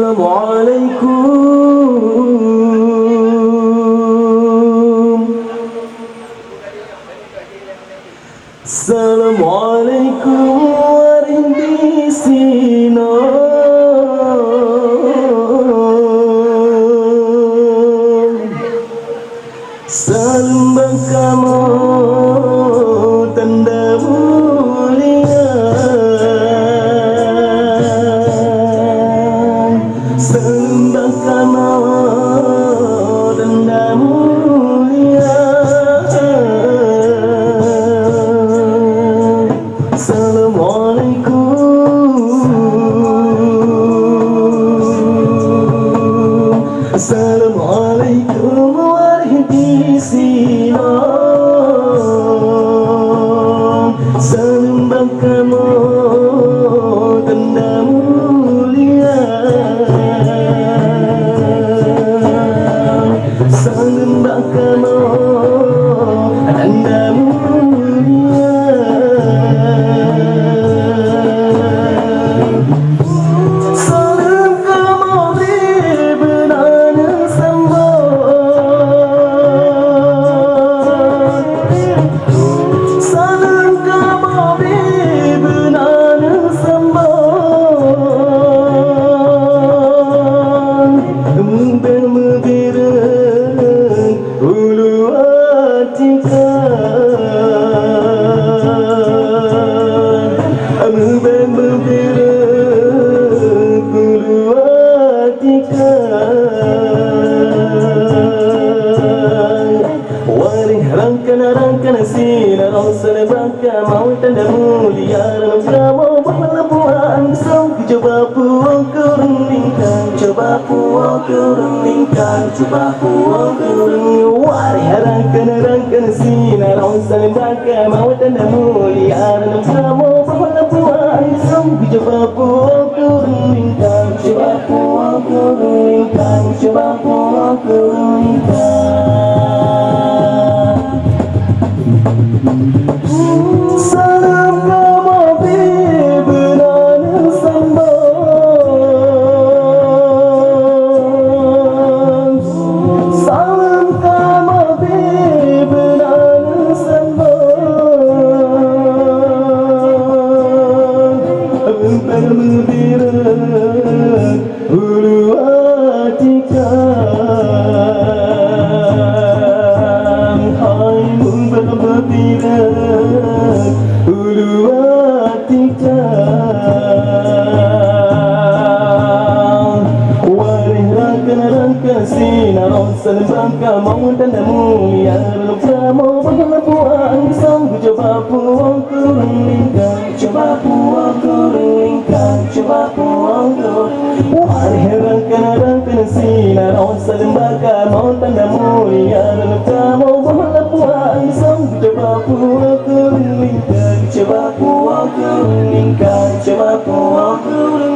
Assalamualaikum. Assalamualaikum warahmatullahi wabarakatuh. Salam kamu tanda mulia. Salam kamu tanda mulia. Assalamualaikum warahmatullahi wabarakatuh. Salam kamu tanda mulia. Salam kamu tanda mulia. Rangkana sinar ausana baka mau tanda mulia dalam kamu berlebuhan sang coba puang keruningkan coba puang keruningkan coba puang keruningkan wari rangkana sinar ausana baka mau tanda mulia dalam kamu berlebuhan sang coba puang keruningkan coba puang keruningkan coba puang keruningkan. Salam kamu benar sambang. Salam kamu benar sambang. Bermutiara ulu atika. Hai bermutiara ulu atika. Warih rangka sinar onsan bangka mau tanda mulia kamu berlebuhan sang coba puang keruningkan coba puang keruningkan coba puang keruningkan warih rangka sinar onsan bangka mau tanda mulia kamu berlebuhan sang coba puang keruningkan coba puang keruningkan coba puang keruningkan.